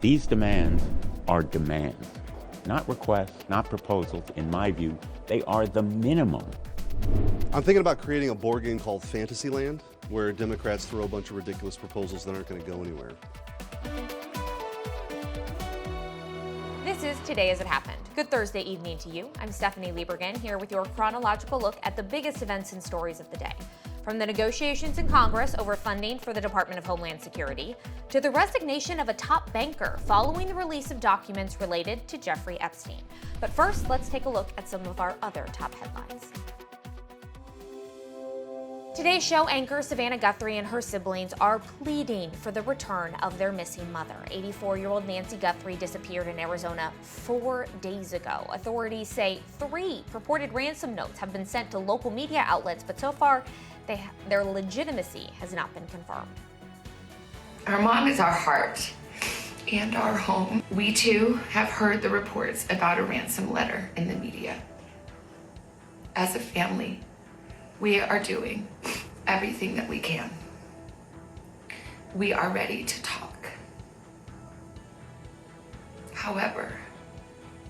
These demands are demands, not requests, not proposals. In my view, they are the minimum. I'm thinking about creating a board game called Fantasyland, where Democrats throw a bunch of ridiculous proposals that aren't going to go anywhere. This is Today As It Happened. Good Thursday evening to you. I'm Stephanie Liebergen here with your chronological look at the biggest events and stories of the day. From the negotiations in Congress over funding for the Department of Homeland Security, to the resignation of a top banker following the release of documents related to Jeffrey Epstein. But first, let's take a look at some of our other top headlines. Today's show anchor Savannah Guthrie and her siblings are pleading for the return of their missing mother. 84-year-old Nancy Guthrie disappeared in Arizona 4 days ago. Authorities say 3 purported ransom notes have been sent to local media outlets, but so far their legitimacy has not been confirmed. Our mom is our heart and our home. We too have heard the reports about a ransom letter in the media. As a family, we are doing everything that we can. We are ready to talk. However,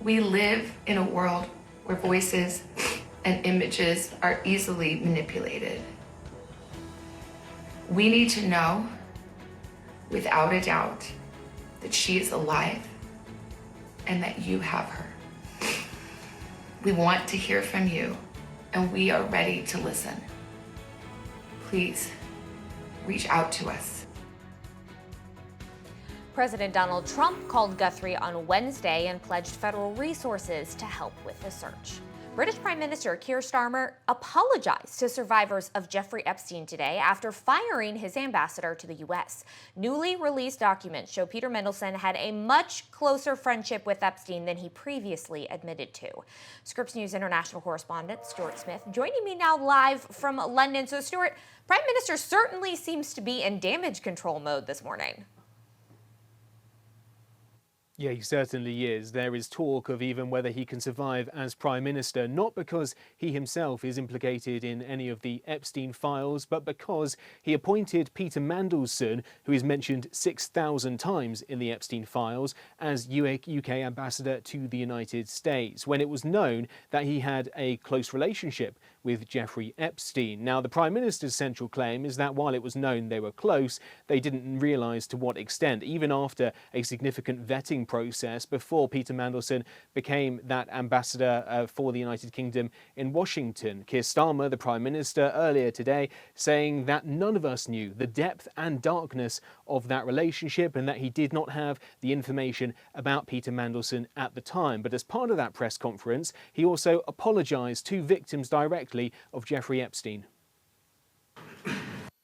we live in a world where voices and images are easily manipulated. We need to know, without a doubt, that she is alive and that you have her. We want to hear from you, and we are ready to listen. Please reach out to us. President Donald Trump called Guthrie on Wednesday and pledged federal resources to help with the search. British Prime Minister Keir Starmer apologized to survivors of Jeffrey Epstein today after firing his ambassador to the U.S. Newly released documents show Peter Mandelson had a much closer friendship with Epstein than he previously admitted to. Scripps News international correspondent Stuart Smith joining me now live from London. So, Stuart, Prime Minister certainly seems to be in damage control mode this morning. Yeah, he certainly is. There is talk of even whether he can survive as Prime Minister, not because he himself is implicated in any of the Epstein files, but because he appointed Peter Mandelson, who is mentioned 6,000 times in the Epstein files, as UK ambassador to the United States, when it was known that he had a close relationship with Jeffrey Epstein. Now, the Prime Minister's central claim is that while it was known they were close, they didn't realise to what extent, even after a significant vetting process before Peter Mandelson became that ambassador for the United Kingdom in Washington. Keir Starmer, the Prime Minister, earlier today saying that none of us knew the depth and darkness of that relationship and that he did not have the information about Peter Mandelson at the time. But as part of that press conference, he also apologised to victims directly of Jeffrey Epstein.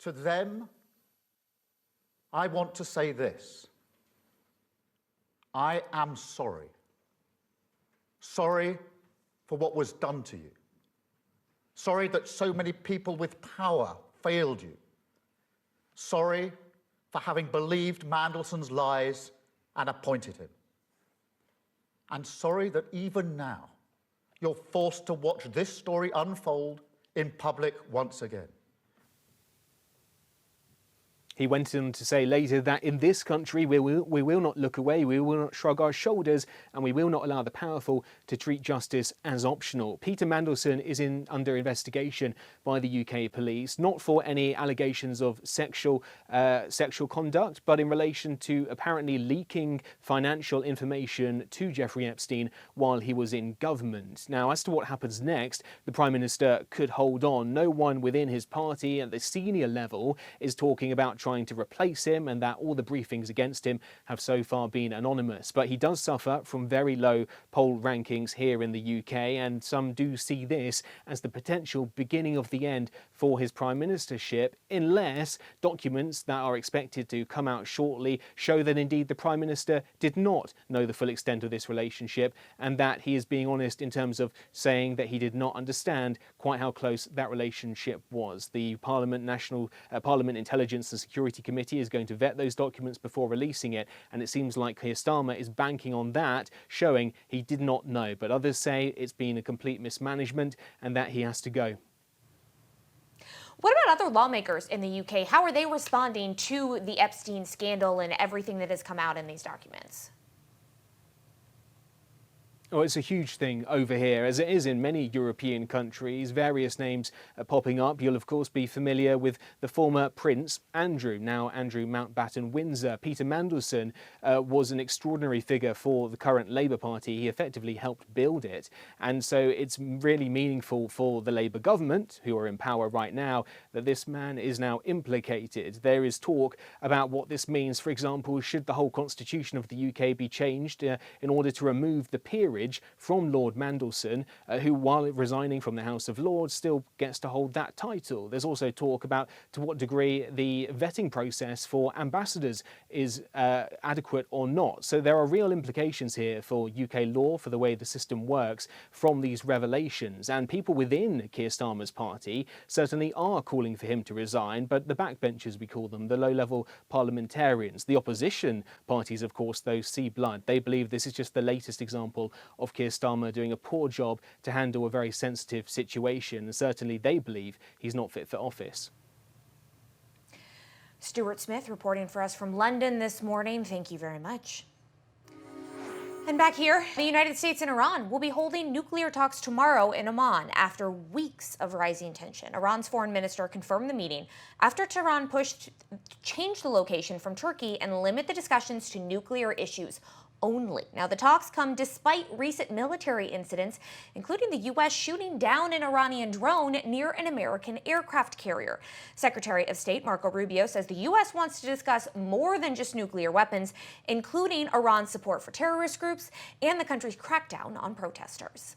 To them, I want to say this. I am sorry. Sorry for what was done to you. Sorry that so many people with power failed you. Sorry for having believed Mandelson's lies and appointed him. And sorry that even now, you're forced to watch this story unfold in public once again. He went on to say later that in this country we will not look away, we will not shrug our shoulders, and we will not allow the powerful to treat justice as optional. Peter Mandelson is under investigation by the UK police, not for any allegations of sexual conduct, but in relation to apparently leaking financial information to Jeffrey Epstein while he was in government. Now, as to what happens next, the Prime Minister could hold on. No one within his party at the senior level is talking about trying to replace him, and that all the briefings against him have so far been anonymous. But he does suffer from very low poll rankings here in the UK, and some do see this as the potential beginning of the end for his prime ministership, unless documents that are expected to come out shortly show that indeed the Prime Minister did not know the full extent of this relationship, and that he is being honest in terms of saying that he did not understand quite how close that relationship was. The Parliament Intelligence and Security Committee is going to vet those documents before releasing it, and it seems like Keir Starmer is banking on that, showing he did not know. But others say it's been a complete mismanagement and that he has to go. What about other lawmakers in the UK? How are they responding to the Epstein scandal and everything that has come out in these documents? Oh, it's a huge thing over here, as it is in many European countries. Various names are popping up. You'll, of course, be familiar with the former Prince Andrew, now Andrew Mountbatten Windsor. Peter Mandelson was an extraordinary figure for the current Labour Party. He effectively helped build it. And so it's really meaningful for the Labour government, who are in power right now, that this man is now implicated. There is talk about what this means. For example, should the whole constitution of the UK be changed in order to remove the peerage from Lord Mandelson, who, while resigning from the House of Lords, still gets to hold that title. There's also talk about to what degree the vetting process for ambassadors is adequate or not. So there are real implications here for UK law, for the way the system works from these revelations. And people within Keir Starmer's party certainly are calling for him to resign, but the backbenchers, we call them, the low-level parliamentarians. The opposition parties, of course, though, see blood. They believe this is just the latest example of Keir Starmer doing a poor job to handle a very sensitive situation. And certainly they believe he's not fit for office. Stuart Smith reporting for us from London this morning. Thank you very much. And back here, the United States and Iran will be holding nuclear talks tomorrow in Oman after weeks of rising tension. Iran's foreign minister confirmed the meeting after Tehran pushed to change the location from Turkey and limit the discussions to nuclear issues only. Now, the talks come despite recent military incidents, including the U.S. shooting down an Iranian drone near an American aircraft carrier. Secretary of State Marco Rubio says the U.S. wants to discuss more than just nuclear weapons, including Iran's support for terrorist groups and the country's crackdown on protesters.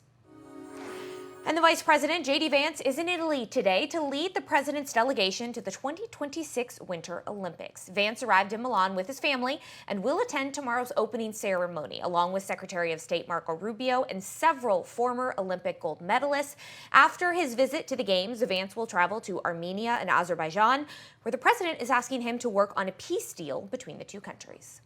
And the Vice President, J.D. Vance, is in Italy today to lead the president's delegation to the 2026 Winter Olympics. Vance arrived in Milan with his family and will attend tomorrow's opening ceremony, along with Secretary of State Marco Rubio and several former Olympic gold medalists. After his visit to the Games, Vance will travel to Armenia and Azerbaijan, where the president is asking him to work on a peace deal between the two countries.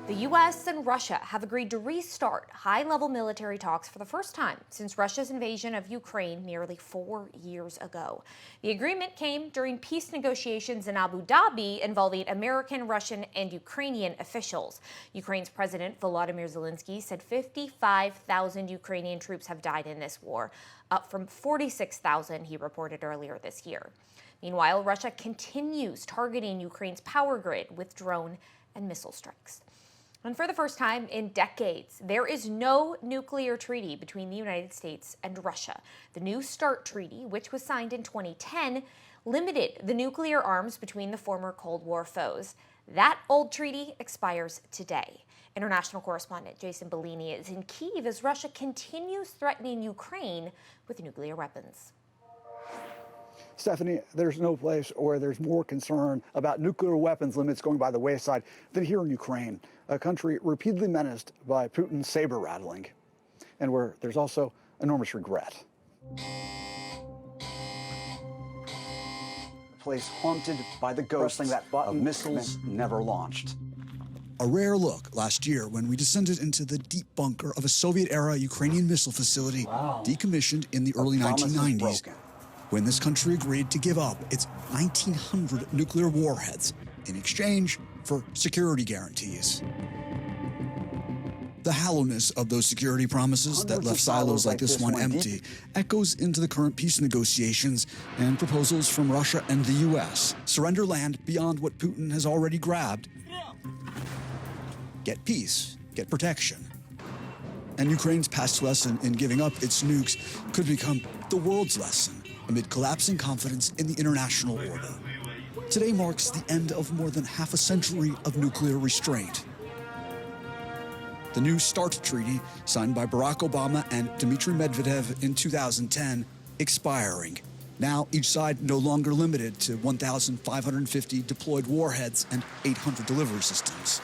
The U.S. and Russia have agreed to restart high-level military talks for the first time since Russia's invasion of Ukraine nearly 4 years ago. The agreement came during peace negotiations in Abu Dhabi involving American, Russian, and Ukrainian officials. Ukraine's President Volodymyr Zelensky said 55,000 Ukrainian troops have died in this war, up from 46,000 he reported earlier this year. Meanwhile, Russia continues targeting Ukraine's power grid with drone and missile strikes. And for the first time in decades, there is no nuclear treaty between the United States and Russia. The New START Treaty, which was signed in 2010, limited the nuclear arms between the former Cold War foes. That old treaty expires today. International correspondent Jason Bellini is in Kyiv as Russia continues threatening Ukraine with nuclear weapons. Stephanie, there's no place where there's more concern about nuclear weapons limits going by the wayside than here in Ukraine, a country repeatedly menaced by Putin's saber rattling, and where there's also enormous regret. A place haunted by the ghosts of missiles never launched. A rare look last year when we descended into the deep bunker of a Soviet-era Ukrainian missile facility decommissioned in the early 1990s. When this country agreed to give up its 1,900 nuclear warheads in exchange for security guarantees. The hollowness of those security promises that left silos like this one empty echoes into the current peace negotiations and proposals from Russia and the U.S. Surrender land beyond what Putin has already grabbed. Get peace, get protection. And Ukraine's past lesson in giving up its nukes could become the world's lesson amid collapsing confidence in the international order. Today marks the end of more than half a century of nuclear restraint. The New START Treaty, signed by Barack Obama and Dmitry Medvedev in 2010, expiring. Now, each side no longer limited to 1,550 deployed warheads and 800 delivery systems.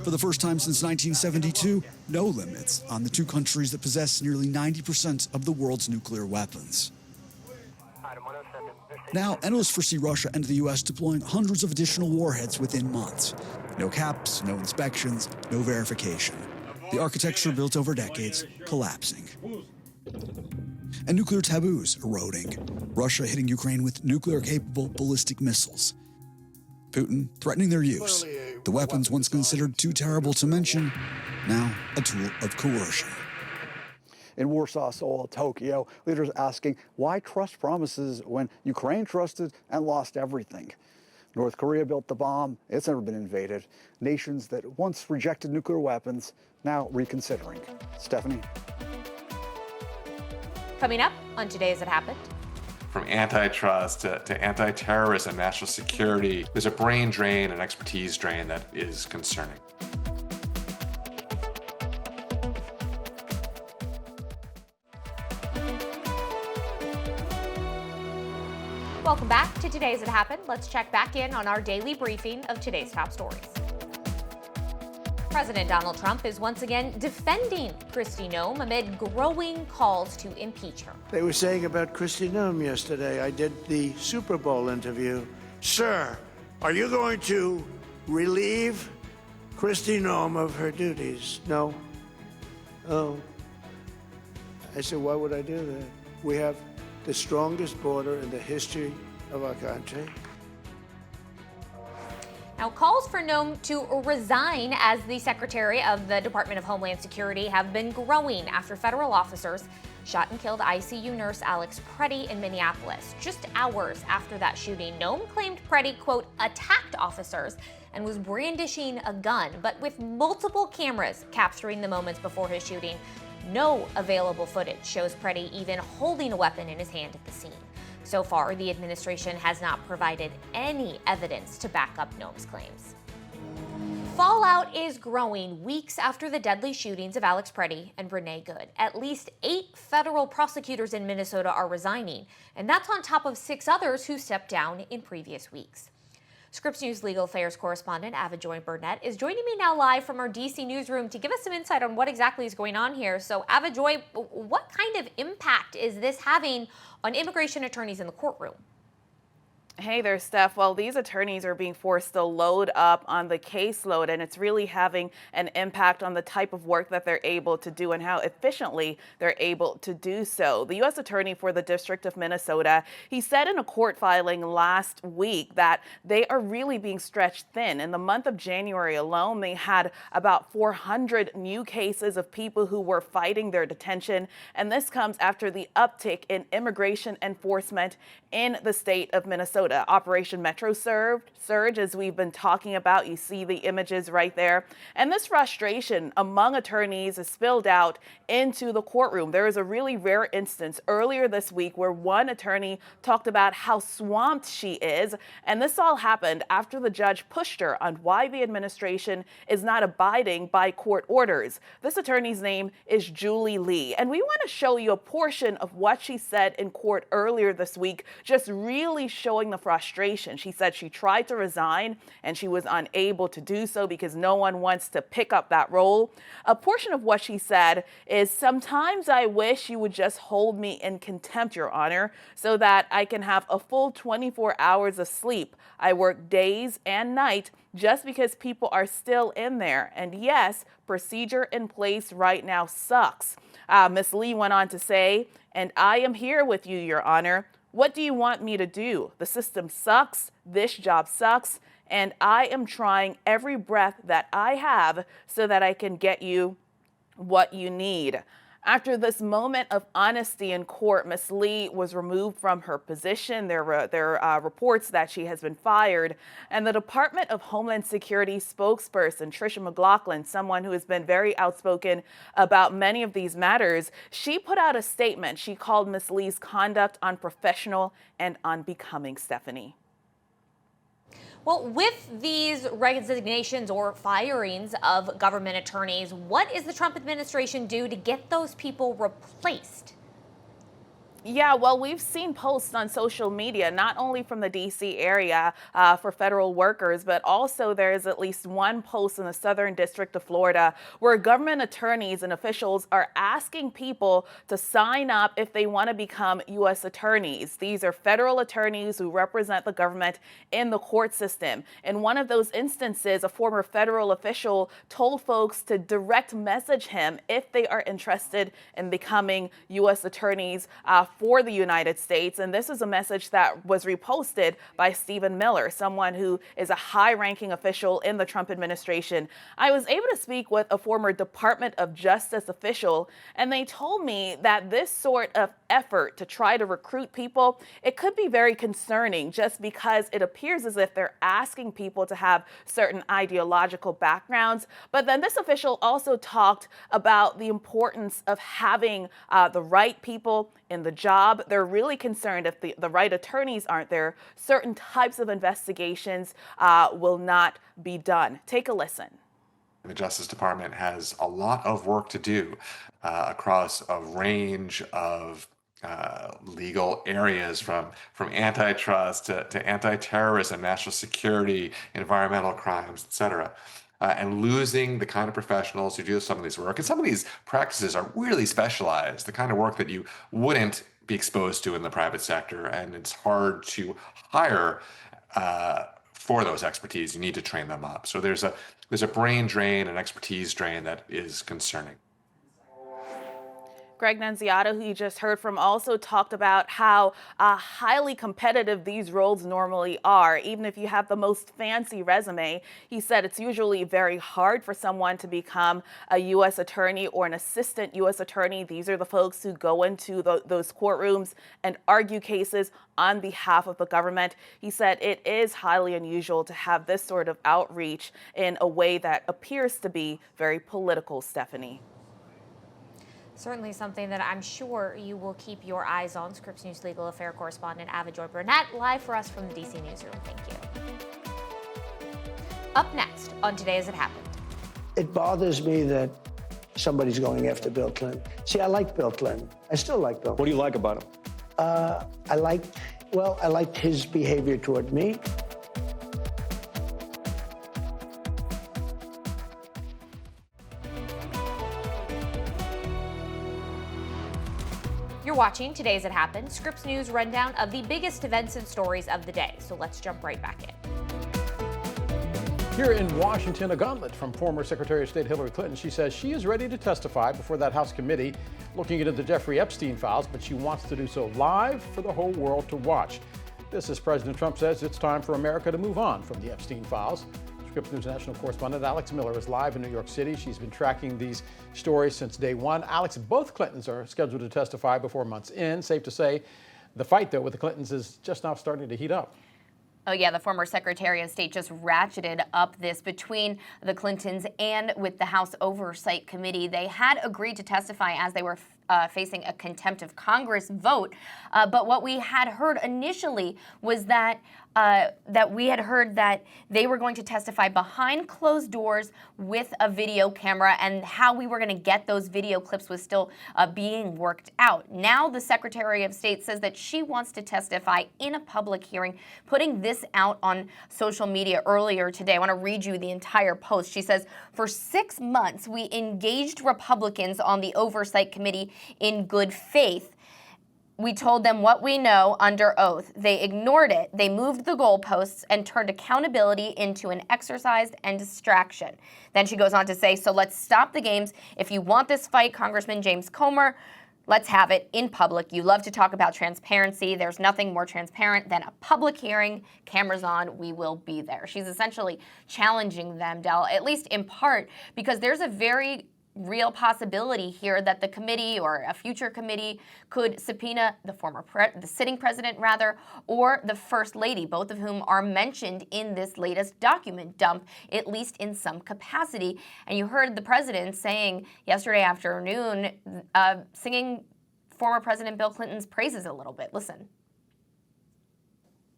For the first time since 1972, no limits on the two countries that possess nearly 90% of the world's nuclear weapons. Now, analysts foresee Russia and the U.S. deploying hundreds of additional warheads within months. No caps, no inspections, no verification. The architecture built over decades collapsing. and nuclear taboos eroding. Russia hitting Ukraine with nuclear-capable ballistic missiles. Putin threatening their use. The weapons once considered too terrible to mention, now a tool of coercion. In Warsaw, Seoul, Tokyo, leaders asking why trust promises when Ukraine trusted and lost everything. North Korea built the bomb. It's never been invaded. Nations that once rejected nuclear weapons, now reconsidering. Stephanie. Coming up on Today's It Happened. From antitrust to anti-terrorism and national security, there's a brain drain and expertise drain that is concerning. Welcome back to Today's It Happened. Let's check back in on our daily briefing of today's top stories. President Donald Trump is once again defending Kristi Noem amid growing calls to impeach her. They were saying about Kristi Noem yesterday. I did the Super Bowl interview. Sir, are you going to relieve Kristi Noem of her duties? No. Oh. I said, why would I do that? We have the strongest border in the history of our country. Now, calls for Noem to resign as the Secretary of the Department of Homeland Security have been growing after federal officers shot and killed ICU nurse Alex Pretti in Minneapolis. Just hours after that shooting, Noem claimed Pretti, quote, attacked officers and was brandishing a gun, but with multiple cameras capturing the moments before his shooting, no available footage shows Pretti even holding a weapon in his hand at the scene. So far, the administration has not provided any evidence to back up Noem's claims. Fallout is growing weeks after the deadly shootings of Alex Pretti and Renee Good. At least 8 federal prosecutors in Minnesota are resigning, and that's on top of 6 others who stepped down in previous weeks. Scripps News legal affairs correspondent Avajoy Burnett is joining me now live from our DC newsroom to give us some insight on what exactly is going on here. So, Avajoy, what kind of impact is this having on immigration attorneys in the courtroom? Hey there, Steph. Well, these attorneys are being forced to load up on the caseload, and it's really having an impact on the type of work that they're able to do and how efficiently they're able to do so. The U.S. Attorney for the District of Minnesota, he said in a court filing last week that they are really being stretched thin. In the month of January alone, they had about 400 new cases of people who were fighting their detention, and this comes after the uptick in immigration enforcement in the state of Minnesota. Operation Metro Surge, as we've been talking about, you see the images right there. And this frustration among attorneys is spilled out into the courtroom. There is a really rare instance earlier this week where one attorney talked about how swamped she is. And this all happened after the judge pushed her on why the administration is not abiding by court orders. This attorney's name is Julie Lee. And we want to show you a portion of what she said in court earlier this week, just really showing the frustration. She said she tried to resign and she was unable to do so because no one wants to pick up that role. A portion of what she said is, sometimes I wish you would just hold me in contempt, Your Honor, so that I can have a full 24 hours of sleep. I work days and night just because people are still in there. And yes, procedure in place right now sucks. Ms. Lee went on to say, and I am here with you, Your Honor. What do you want me to do? The system sucks, this job sucks, and I am trying every breath that I have so that I can get you what you need. After this moment of honesty in court, Ms. Lee was removed from her position. There are reports that she has been fired. And the Department of Homeland Security spokesperson, Tricia McLaughlin, someone who has been very outspoken about many of these matters, she put out a statement. She called Ms. Lee's conduct unprofessional and unbecoming, Stephanie. Well, with these resignations or firings of government attorneys, what is the Trump administration do to get those people replaced? Yeah, well, we've seen posts on social media, not only from the D.C. area for federal workers, but also there is at least one post in the Southern District of Florida where government attorneys and officials are asking people to sign up if they want to become U.S. attorneys. These are federal attorneys who represent the government in the court system. In one of those instances, a former federal official told folks to direct message him if they are interested in becoming U.S. attorneys for the United States. And this is a message that was reposted by Stephen Miller, someone who is a high-ranking official in the Trump administration. I was able to speak with a former Department of Justice official, and they told me that this sort of effort to try to recruit people, it could be very concerning just because it appears as if they're asking people to have certain ideological backgrounds. But then this official also talked about the importance of having the right people in the job. They're really concerned if the right attorneys aren't there, certain types of investigations will not be done. Take a listen. The Justice Department has a lot of work to do across a range of legal areas, from antitrust to anti-terrorism, national security, environmental crimes, etc. And losing the kind of professionals who do some of these work. And some of these practices are really specialized, the kind of work that you wouldn't be exposed to in the private sector. And it's hard to hire for those expertise. You need to train them up. So there's a brain drain, an expertise drain that is concerning. Greg Nunziato, who you just heard from, also talked about how highly competitive these roles normally are. Even if you have the most fancy resume, he said it's usually very hard for someone to become a U.S. attorney or an assistant U.S. attorney. These are the folks who go into those courtrooms and argue cases on behalf of the government. He said it is highly unusual to have this sort of outreach in a way that appears to be very political, Stephanie. Certainly something that I'm sure you will keep your eyes on. Scripps News legal affair correspondent Avajoy Burnett, live for us from the DC newsroom. Thank you. Up next on Today As It Happened. It bothers me that somebody's going after Bill Clinton. See, I like Bill Clinton. I still like Bill. What do you like about him? I liked his behavior toward me. You're watching Today As It Happened, Scripps News rundown of the biggest events and stories of the day. So let's jump right back in. Here in Washington, a gauntlet from former Secretary of State Hillary Clinton. She says she is ready to testify before that House committee looking into the Jeffrey Epstein files, but she wants to do so live for the whole world to watch. This, as President Trump says, it's time for America to move on from the Epstein files. Scripps News national correspondent Alex Miller is live in New York City. She's been tracking these stories since day one. Alex, both Clintons are scheduled to testify before month's end. Safe to say, the fight, though, with the Clintons is just now starting to heat up. Oh, yeah, the former Secretary of State just ratcheted up this between the Clintons and with the House Oversight Committee. They had agreed to testify as they were facing a contempt of Congress vote. But what we had heard initially was that we had heard that they were going to testify behind closed doors with a video camera, and how we were going to get those video clips was still being worked out. Now the Secretary of State says that she wants to testify in a public hearing, putting this out on social media earlier today. I want to read you the entire post. She says, "For 6 months, we engaged Republicans on the Oversight Committee in good faith. We told them what we know under oath. They ignored it. They moved the goalposts and turned accountability into an exercise and distraction." Then she goes on to say, "So let's stop the games. If you want this fight, Congressman James Comer, let's have it in public. You love to talk about transparency. There's nothing more transparent than a public hearing. Cameras on, we will be there." She's essentially challenging them, Del, at least in part, because there's a very real possibility here that the committee or a future committee could subpoena the sitting president, or the First Lady, both of whom are mentioned in this latest document dump, at least in some capacity. And you heard the president saying yesterday afternoon, singing former President Bill Clinton's praises a little bit. Listen.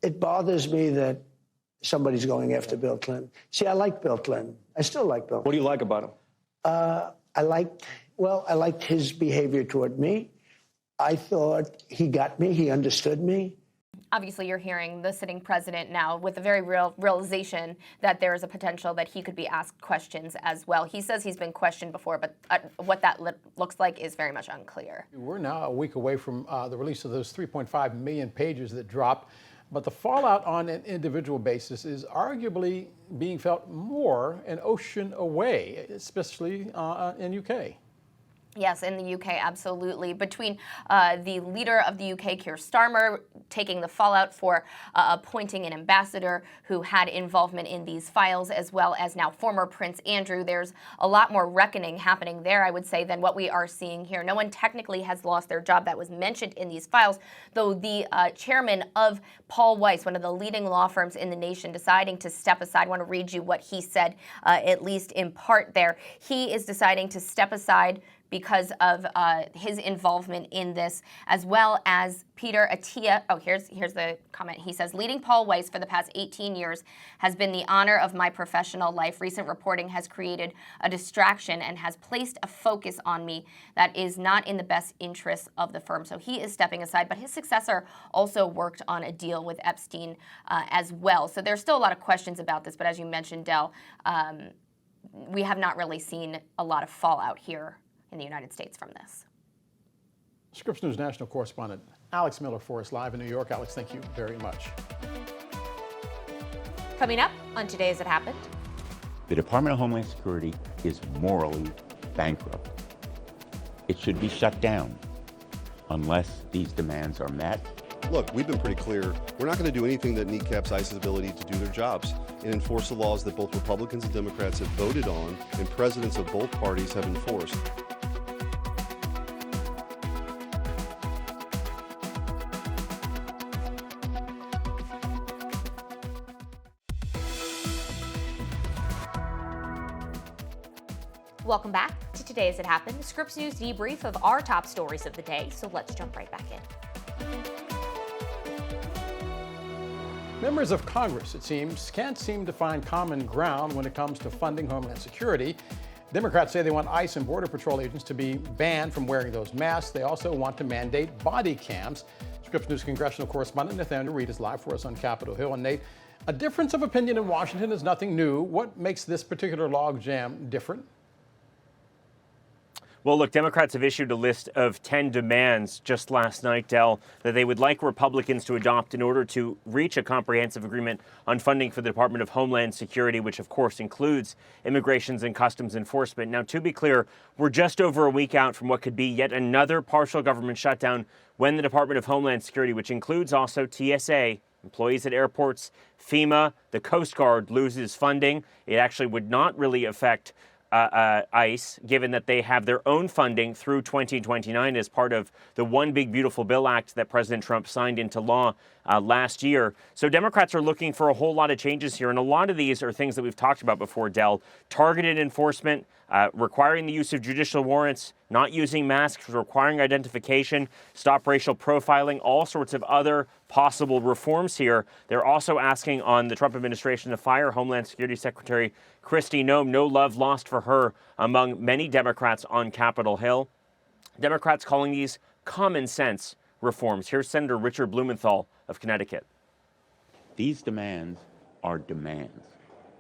It bothers me that somebody's going after Bill Clinton. See, I like Bill Clinton. I still like Bill. What do you like about him? I liked his behavior toward me. I thought he got me, he understood me. Obviously, you're hearing the sitting president now with a very real realization that there is a potential that he could be asked questions as well. He says he's been questioned before, but what that looks like is very much unclear. We're now a week away from the release of those 3.5 million pages that dropped, but the fallout on an individual basis is arguably being felt more an ocean away, especially in UK. Yes, in the UK, absolutely. Between the leader of the UK, Keir Starmer, taking the fallout for appointing an ambassador who had involvement in these files, as well as now former Prince Andrew, there's a lot more reckoning happening there, I would say, than what we are seeing here. No one technically has lost their job that was mentioned in these files, though the chairman of Paul Weiss, one of the leading law firms in the nation, deciding to step aside. I want to read you what he said, at least in part there. He is deciding to step aside because of his involvement in this, as well as Peter Attia. Oh, here's the comment. He says, leading Paul Weiss for the past 18 years has been the honor of my professional life. Recent reporting has created a distraction and has placed a focus on me that is not in the best interests of the firm. So he is stepping aside, but his successor also worked on a deal with Epstein as well. So there's still a lot of questions about this, but as you mentioned, Del, we have not really seen a lot of fallout here in the United States from this. Scripps News national correspondent Alex Miller for us live in New York. Alex, thank you very much. Coming up on Today As It Happened. The Department of Homeland Security is morally bankrupt. It should be shut down unless these demands are met. Look, we've been pretty clear. We're not going to do anything that kneecaps ICE's ability to do their jobs and enforce the laws that both Republicans and Democrats have voted on and presidents of both parties have enforced. Welcome back to Today As It Happened, the Scripps News debrief of our top stories of the day. So let's jump right back in. Members of Congress, it seems, can't seem to find common ground when it comes to funding Homeland Security. Democrats say they want ICE and Border Patrol agents to be banned from wearing those masks. They also want to mandate body cams. Scripps News congressional correspondent Nathaniel Reed is live for us on Capitol Hill. And Nate, a difference of opinion in Washington is nothing new. What makes this particular logjam different? Well, look, Democrats have issued a list of 10 demands just last night, Del, that they would like Republicans to adopt in order to reach a comprehensive agreement on funding for the Department of Homeland Security, which, of course, includes Immigrations and Customs Enforcement. Now, to be clear, we're just over a week out from what could be yet another partial government shutdown when the Department of Homeland Security, which includes also TSA, employees at airports, FEMA, the Coast Guard, loses funding. It actually would not really affect ICE, given that they have their own funding through 2029 as part of the One Big Beautiful Bill Act that President Trump signed into law last year. So Democrats are looking for a whole lot of changes here, and a lot of these are things that we've talked about before, Del. Targeted enforcement, requiring the use of judicial warrants, not using masks, requiring identification, stop racial profiling, all sorts of other possible reforms here. They're also asking on the Trump administration to fire Homeland Security Secretary Kristi Noem. No love lost for her among many Democrats on Capitol Hill. Democrats calling these common sense reforms. Here's Senator Richard Blumenthal of Connecticut. These demands are demands,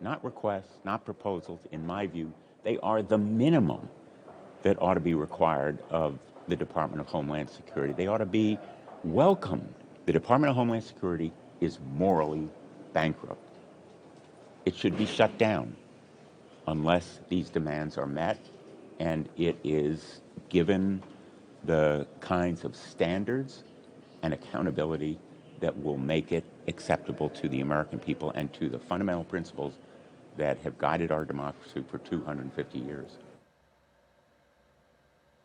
not requests, not proposals. In my view, they are the minimum that ought to be required of the Department of Homeland Security. They ought to be welcomed. The Department of Homeland Security is morally bankrupt. It should be shut down unless these demands are met, and it is given the kinds of standards and accountability that will make it acceptable to the American people and to the fundamental principles that have guided our democracy for 250 years.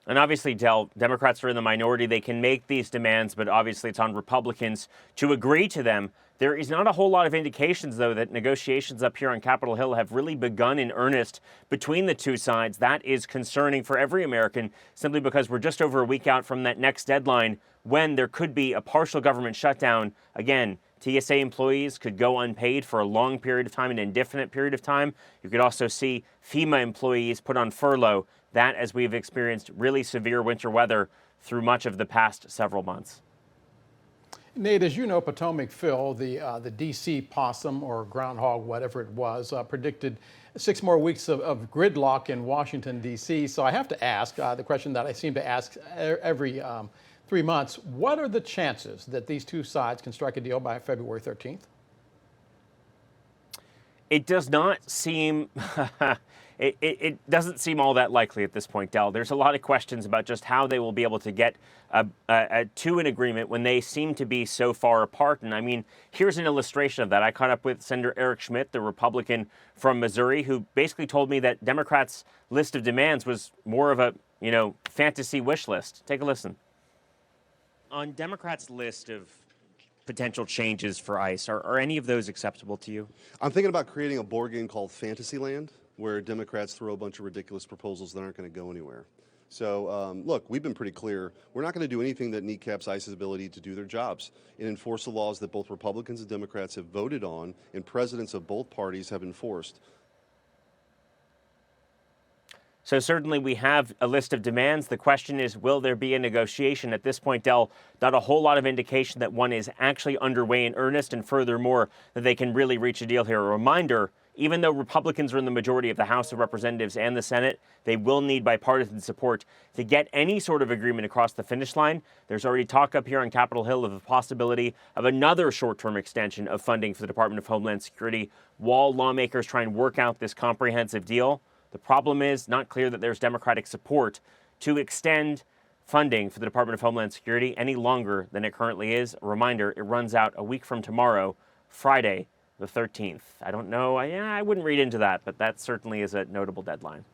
And obviously, Del, Democrats are in the minority. They can make these demands, but obviously it's on Republicans to agree to them. There is not a whole lot of indications, though, that negotiations up here on Capitol Hill have really begun in earnest between the two sides. That is concerning for every American, simply because we're just over a week out from that next deadline when there could be a partial government shutdown. Again, TSA employees could go unpaid for a long period of time, an indefinite period of time. You could also see FEMA employees put on furlough. That, as we've experienced really severe winter weather through much of the past several months. Nate, as you know, Potomac Phil, the D.C. possum or groundhog, whatever it was, predicted 6 more weeks of gridlock in Washington, D.C. So I have to ask the question that I seem to ask every 3 months. What are the chances that these two sides can strike a deal by February 13th? It does not seem it doesn't seem all that likely at this point, Del. There's a lot of questions about just how they will be able to get to an agreement when they seem to be so far apart. And I mean, here's an illustration of that. I caught up with Senator Eric Schmidt, the Republican from Missouri, who basically told me that Democrats' list of demands was more of a, fantasy wish list. Take a listen. On Democrats' list of potential changes for ICE, are any of those acceptable to you? I'm thinking about creating a board game called Fantasyland, where Democrats throw a bunch of ridiculous proposals that aren't going to go anywhere. So, look, we've been pretty clear. We're not going to do anything that kneecaps ICE's ability to do their jobs and enforce the laws that both Republicans and Democrats have voted on and presidents of both parties have enforced. So certainly we have a list of demands. The question is, will there be a negotiation? At this point, Del, not a whole lot of indication that one is actually underway in earnest, and furthermore, that they can really reach a deal here. A reminder, even though Republicans are in the majority of the House of Representatives and the Senate, they will need bipartisan support to get any sort of agreement across the finish line. There's already talk up here on Capitol Hill of the possibility of another short-term extension of funding for the Department of Homeland Security while lawmakers try and work out this comprehensive deal. The problem is not clear that there's Democratic support to extend funding for the Department of Homeland Security any longer than it currently is. A reminder, it runs out a week from tomorrow, Friday, the 13th. I don't know. I wouldn't read into that, but that certainly is a notable deadline.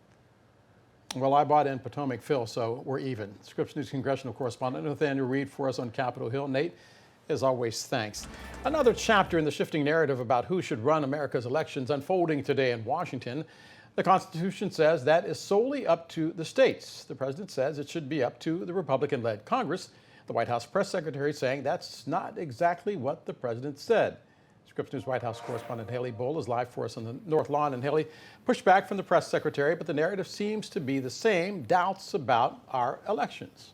Well, I bought in Potomac Phil, so we're even. Scripps News congressional correspondent Nathaniel Reed for us on Capitol Hill. Nate, as always, thanks. Another chapter in the shifting narrative about who should run America's elections unfolding today in Washington. The Constitution says that is solely up to the states. The president says it should be up to the Republican-led Congress. The White House press secretary saying that's not exactly what the president said. Scripps News White House correspondent Haley Bull is live for us on the North Lawn. And Haley, pushback from the press secretary, but the narrative seems to be the same, doubts about our elections.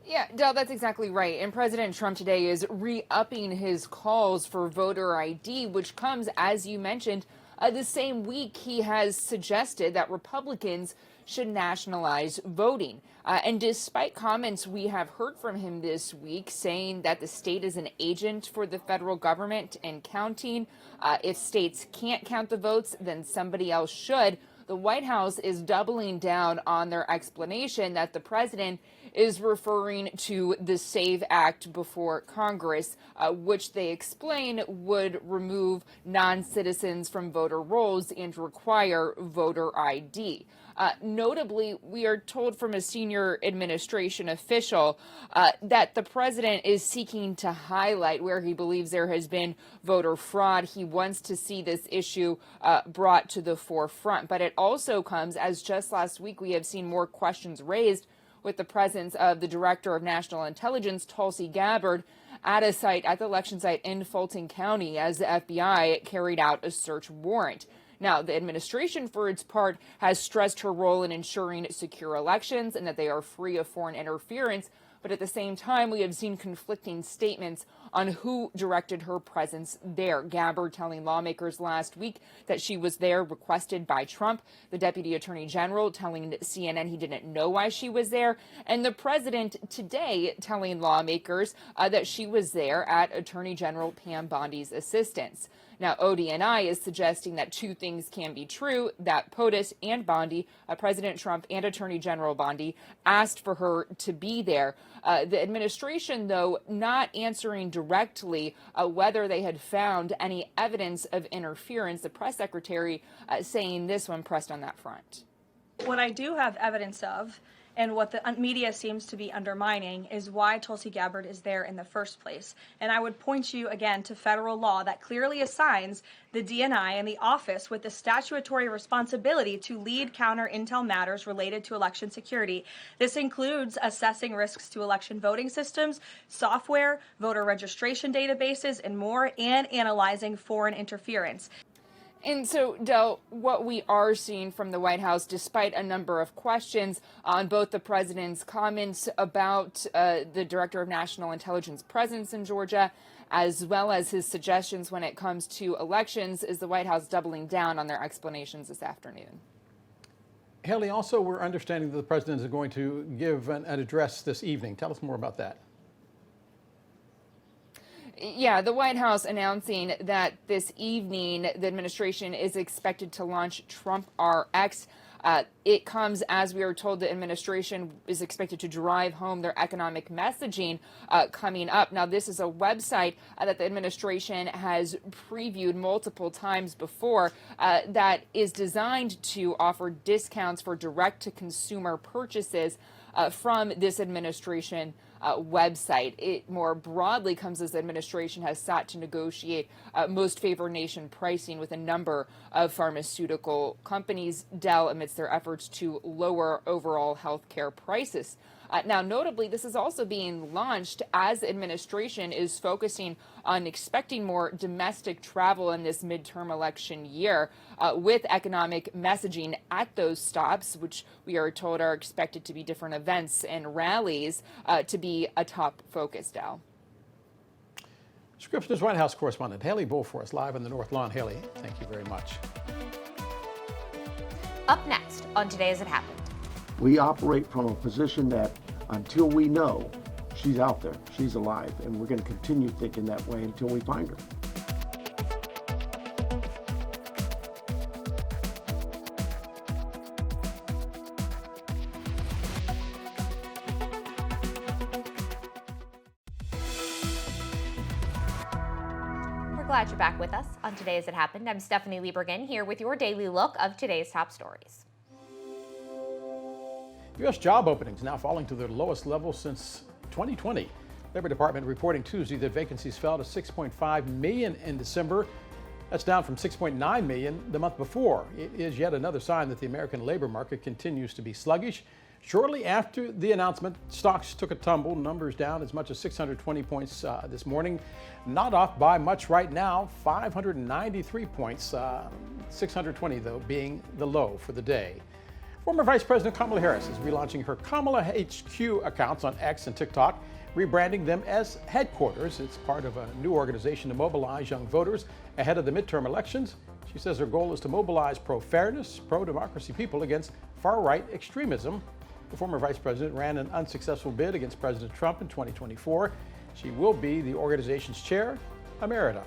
Yeah, Del, that's exactly right. And President Trump today is re-upping his calls for voter ID, which comes, as you mentioned, the same week he has suggested that Republicans should nationalize voting. And despite comments we have heard from him this week saying that the state is an agent for the federal government and counting, if states can't count the votes, then somebody else should. The White House is doubling down on their explanation that the president is referring to the SAVE Act before Congress, which they explain would remove non-citizens from voter rolls and require voter ID. Notably, we are told from a senior administration official that the president is seeking to highlight where he believes there has been voter fraud. He wants to see this issue brought to the forefront. But it also comes as just last week we have seen more questions raised with the presence of the director of national intelligence, Tulsi Gabbard, at the election site in Fulton County as the FBI carried out a search warrant. Now, the administration, for its part, has stressed her role in ensuring secure elections and that they are free of foreign interference. But at the same time, we have seen conflicting statements on who directed her presence there. Gabbard telling lawmakers last week that she was there requested by Trump. The deputy attorney general telling CNN he didn't know why she was there. And the president today telling lawmakers that she was there at Attorney General Pam Bondi's assistance. Now, ODNI is suggesting that two things can be true, that POTUS and Bondi, President Trump and Attorney General Bondi, asked for her to be there. The administration, though, not answering directly whether they had found any evidence of interference. The press secretary saying this when pressed on that front. What I do have evidence of, and what the media seems to be undermining, is why Tulsi Gabbard is there in the first place. And I would point you again to federal law that clearly assigns the DNI and the office with the statutory responsibility to lead counter intel matters related to election security. This includes assessing risks to election voting systems, software, voter registration databases, and more, and analyzing foreign interference. And so, Del, what we are seeing from the White House, despite a number of questions on both the president's comments about the director of national intelligence presence in Georgia, as well as his suggestions when it comes to elections, is the White House doubling down on their explanations this afternoon. Haley, also, we're understanding that the president is going to give an address this evening. Tell us more about that. Yeah, the White House announcing that this evening the administration is expected to launch Trump RX. It comes as we are told the administration is expected to drive home their economic messaging coming up. Now, this is a website that the administration has previewed multiple times before that is designed to offer discounts for direct-to-consumer purchases from this administration website. It more broadly comes as the administration has sought to negotiate most favored nation pricing with a number of pharmaceutical companies, Dell, amidst their efforts to lower overall health care prices. Now, notably, this is also being launched as the administration is focusing on expecting more domestic travel in this midterm election year with economic messaging at those stops, which we are told are expected to be different events and rallies to be a top focus, Dal. Scripps News White House correspondent Haley Bull for us live on the North Lawn. Haley, thank you very much. Up next on Today As It Happened. We operate from a position that until we know she's out there, she's alive, and we're going to continue thinking that way until we find her. We're glad you're back with us on Today As It Happened. I'm Stephanie Liebergen here with your daily look of today's top stories. U.S. job openings now falling to their lowest level since 2020. Labor Department reporting Tuesday that vacancies fell to 6.5 million in December. That's down from 6.9 million the month before. It is yet another sign that the American labor market continues to be sluggish. Shortly after the announcement, stocks took a tumble, numbers down as much as 620 points this morning. Not off by much right now, 593 points, 620 though being the low for the day. Former Vice President Kamala Harris is relaunching her Kamala HQ accounts on X and TikTok, rebranding them as headquarters. It's part of a new organization to mobilize young voters ahead of the midterm elections. She says her goal is to mobilize pro-fairness, pro-democracy people against far-right extremism. The former vice president ran an unsuccessful bid against President Trump in 2024. She will be the organization's chair emerita.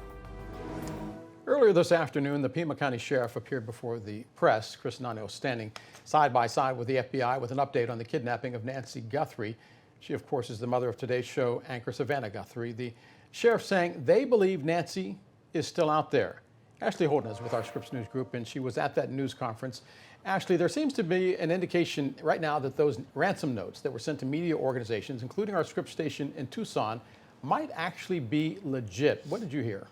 Earlier this afternoon, the Pima County Sheriff appeared before the press, Chris Nanos standing side by side with the FBI with an update on the kidnapping of Nancy Guthrie. She, of course, is the mother of Today's Show anchor Savannah Guthrie. The sheriff saying they believe Nancy is still out there. Ashley Holden is with our Scripps News Group, and she was at that news conference. Ashley, there seems to be an indication right now that those ransom notes that were sent to media organizations, including our Scripps station in Tucson, might actually be legit. What did you hear?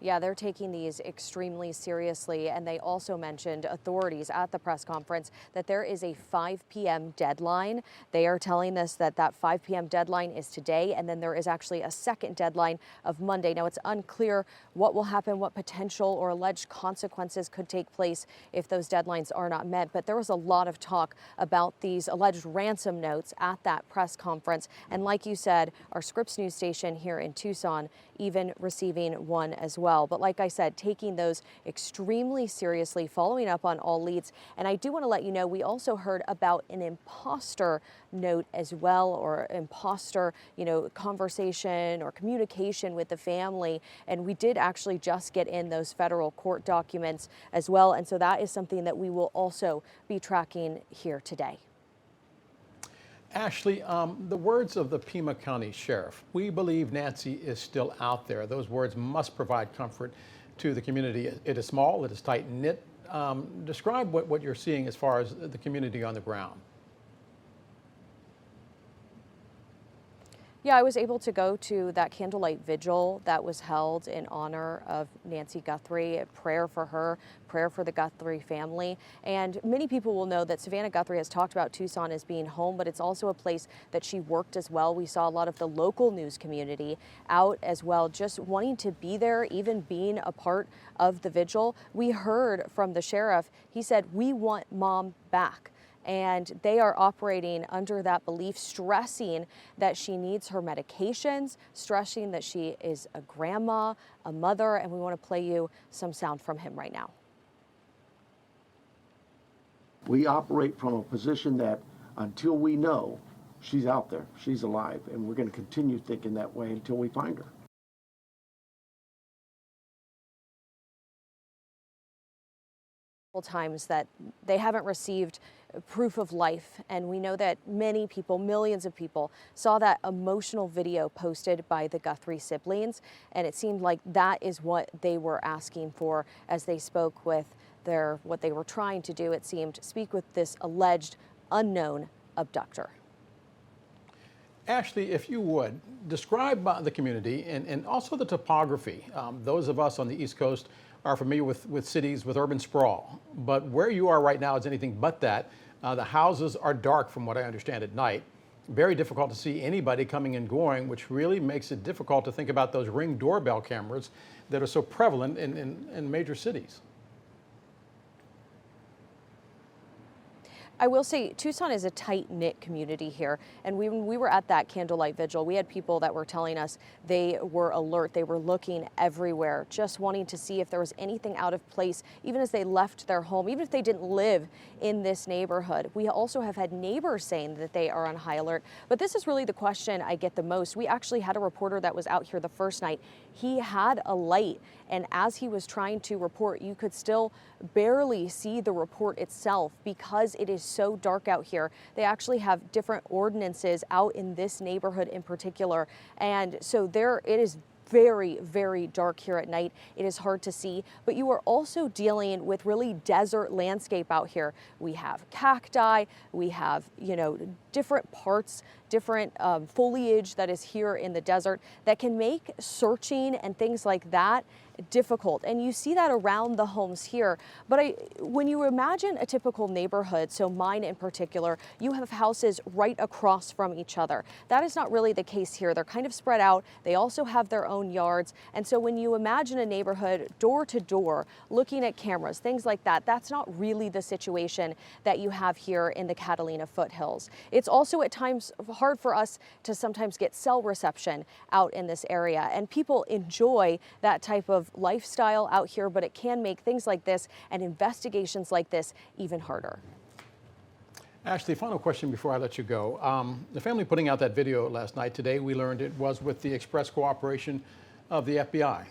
Yeah, they're taking these extremely seriously, and they also mentioned, authorities at the press conference, that there is a 5 p.m. deadline. They are telling us that that 5 p.m. deadline is today, and then there is actually a second deadline of Monday. Now, it's unclear what will happen, what potential or alleged consequences could take place if those deadlines are not met, but there was a lot of talk about these alleged ransom notes at that press conference, and like you said, our Scripps News station here in Tucson even receiving one as well. But like I said, taking those extremely seriously, following up on all leads. And I do want to let you know, we also heard about an imposter note as well, or imposter, conversation or communication with the family. And we did actually just get in those federal court documents as well. And so that is something that we will also be tracking here today. Ashley, the words of the Pima County Sheriff, we believe Nancy is still out there. Those words must provide comfort to the community. It is small, it is tight-knit. Describe what you're seeing as far as the community on the ground. Yeah, I was able to go to that candlelight vigil that was held in honor of Nancy Guthrie, a prayer for her, prayer for the Guthrie family. And many people will know that Savannah Guthrie has talked about Tucson as being home, but it's also a place that she worked as well. We saw a lot of the local news community out as well, just wanting to be there, even being a part of the vigil. We heard from the sheriff, he said, "We want mom back." And they are operating under that belief, stressing that she needs her medications, stressing that she is a grandma, a mother, and we want to play you some sound from him right now. We operate from a position that until we know she's out there, she's alive, and we're going to continue thinking that way until we find her. Times that they haven't received proof of life, and we know that many people, millions of people, saw that emotional video posted by the Guthrie siblings, and it seemed like that is what they were asking for as they spoke with what they were trying to do, it seemed, speak with this alleged unknown abductor. Ashley, if you would, describe the community and also the topography. Those of us on the East Coast are familiar with cities with urban sprawl, but where you are right now is anything but that. The houses are dark from what I understand at night. Very difficult to see anybody coming and going, which really makes it difficult to think about those Ring doorbell cameras that are so prevalent in major cities. I will say Tucson is a tight-knit community here, and when we were at that candlelight vigil, we had people that were telling us they were alert, they were looking everywhere, just wanting to see if there was anything out of place, even as they left their home, even if they didn't live in this neighborhood. We also have had neighbors saying that they are on high alert, but this is really the question I get the most. We actually had a reporter that was out here the first night. He had a light, and as he was trying to report, you could still barely see the report itself because it is so dark out here. They actually have different ordinances out in this neighborhood in particular, and so it is very, very dark here at night. It is hard to see, but you are also dealing with really desert landscape out here. We have cacti, we have, different parts, different foliage that is here in the desert that can make searching and things like that difficult. And you see that around the homes here. But when you imagine a typical neighborhood, so mine in particular, you have houses right across from each other. That is not really the case here. They're kind of spread out. They also have their own yards. And so when you imagine a neighborhood door to door, looking at cameras, things like that, that's not really the situation that you have here in the Catalina foothills. It's also at times hard for us to sometimes get cell reception out in this area. And people enjoy that type of lifestyle out here, but it can make things like this and investigations like this even harder. Ashley, final question before I let you go. The family putting out that video last night, today we learned it was with the express cooperation of the FBI.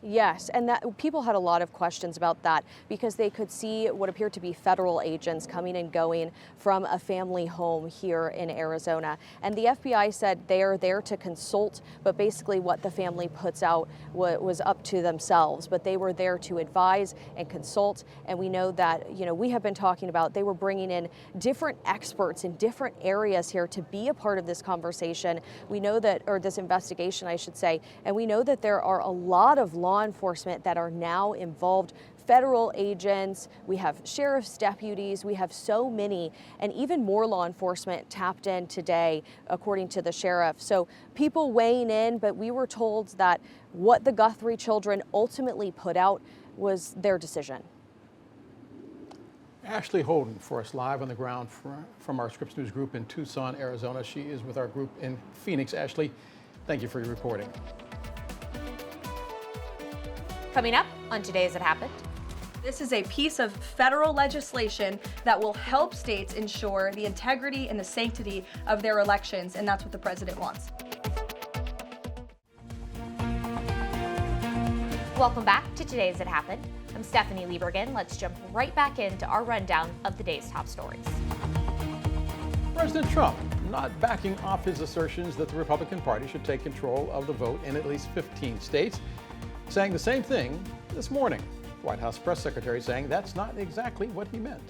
Yes, and that people had a lot of questions about that because they could see what appeared to be federal agents coming and going from a family home here in Arizona. And the FBI said they are there to consult, but basically what the family puts out was up to themselves. But they were there to advise and consult. And we know that, we have been talking about they were bringing in different experts in different areas here to be a part of this conversation. We know that, or this investigation, I should say, and we know that there are a lot of law enforcement that are now involved, federal agents, we have sheriff's deputies, we have so many, and even more law enforcement tapped in today, according to the sheriff. So people weighing in, but we were told that what the Guthrie children ultimately put out was their decision. Ashley Holden for us live on the ground from our Scripps News group in Tucson, Arizona. She is with our group in Phoenix. Ashley, thank you for your reporting. Coming up on Today's It Happened. This is a piece of federal legislation that will help states ensure the integrity and the sanctity of their elections, and that's what the president wants. Welcome back to Today's It Happened. I'm Stephanie Liebergen. Let's jump right back into our rundown of the day's top stories. President Trump not backing off his assertions that the Republican Party should take control of the vote in at least 15 states, saying the same thing this morning. White House press secretary saying that's not exactly what he meant.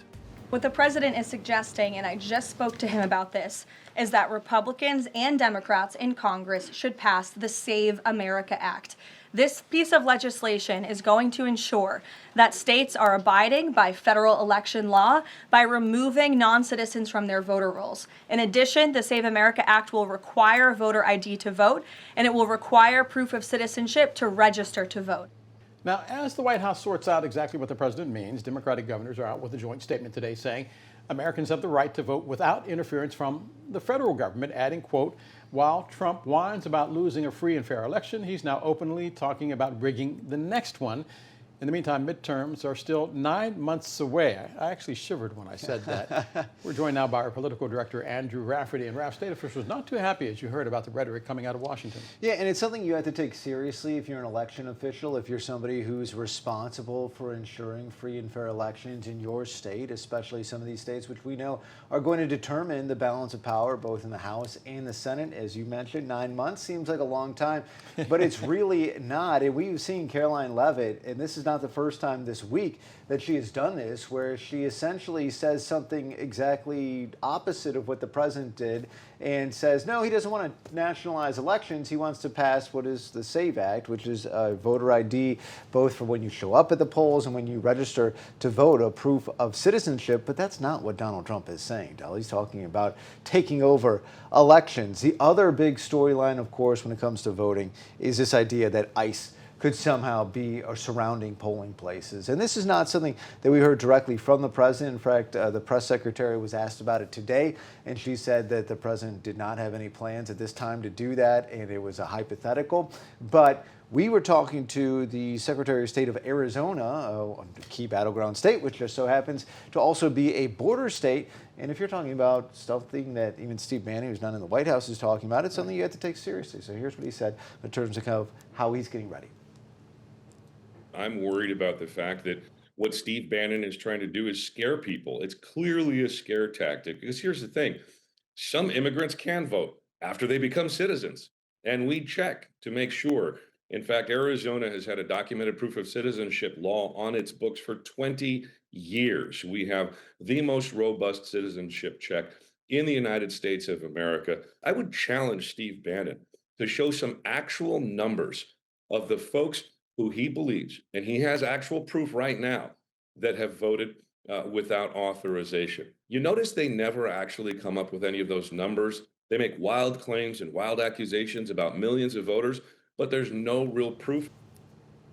What the president is suggesting, and I just spoke to him about this, is that Republicans and Democrats in Congress should pass the Save America Act. This piece of legislation is going to ensure that states are abiding by federal election law by removing non-citizens from their voter rolls. In addition, the Save America Act will require voter ID to vote, and it will require proof of citizenship to register to vote. Now, as the White House sorts out exactly what the president means, Democratic governors are out with a joint statement today saying Americans have the right to vote without interference from the federal government, adding, quote, while Trump whines about losing a free and fair election, he's now openly talking about rigging the next one. In the meantime, midterms are still 9 months away. I actually shivered when I said that. We're joined now by our political director, Andrew Rafferty. And Raf, state officials not too happy, as you heard, about the rhetoric coming out of Washington. Yeah, and it's something you have to take seriously if you're an election official, if you're somebody who's responsible for ensuring free and fair elections in your state, especially some of these states, which we know are going to determine the balance of power, both in the House and the Senate. As you mentioned, 9 months seems like a long time, but it's really not. And we've seen Caroline Leavitt, and this is not the first time this week that she has done this, where she essentially says something exactly opposite of what the president did and says, no, he doesn't want to nationalize elections. He wants to pass what is the SAVE Act, which is voter ID, both for when you show up at the polls and when you register to vote, a proof of citizenship. But that's not what Donald Trump is saying, Del. He's talking about taking over elections. The other big storyline, of course, when it comes to voting is this idea that ICE could somehow be surrounding polling places. And this is not something that we heard directly from the president. In fact, the press secretary was asked about it today, and she said that the president did not have any plans at this time to do that, and it was a hypothetical. But we were talking to the Secretary of State of Arizona, a key battleground state, which just so happens to also be a border state. And if you're talking about something that even Steve Bannon, who's not in the White House, is talking about, it's something you have to take seriously. So here's what he said in terms of how he's getting ready. I'm worried about the fact that what Steve Bannon is trying to do is scare people. It's clearly a scare tactic, because here's the thing. Some immigrants can vote after they become citizens, and we check to make sure. In fact, Arizona has had a documented proof of citizenship law on its books for 20 years. We have the most robust citizenship check in the United States of America. I would challenge Steve Bannon to show some actual numbers of the folks who he believes, and he has actual proof right now, that have voted without authorization. You notice they never actually come up with any of those numbers. They make wild claims and wild accusations about millions of voters, but there's no real proof.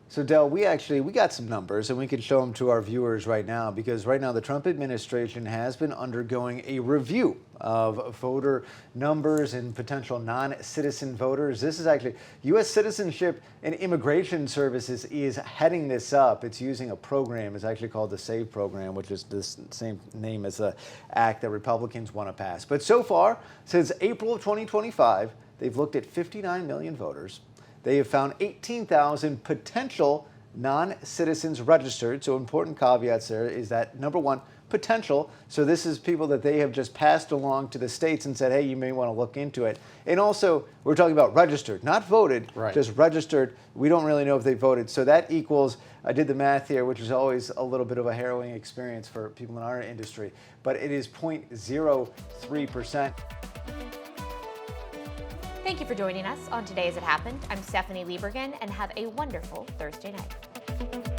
So, Del, we got some numbers, and we can show them to our viewers right now, because right now the Trump administration has been undergoing a review of voter numbers and potential non-citizen voters. This is actually U.S. Citizenship and Immigration Services is heading this up. It's using a program. It's actually called the SAVE program, which is the same name as the act that Republicans want to pass. But so far, since April of 2025, they've looked at 59 million voters. They have found 18,000 potential non-citizens registered. So important caveats there is that, number one, potential. So this is people that they have just passed along to the states and said, hey, you may want to look into it. And also, we're talking about registered, not voted, just registered. We don't really know if they voted. So that equals, I did the math here, which is always a little bit of a harrowing experience for people in our industry, but it is 0.03%. Thank you for joining us on Today As It Happened. I'm Stephanie Liebergen, and have a wonderful Thursday night.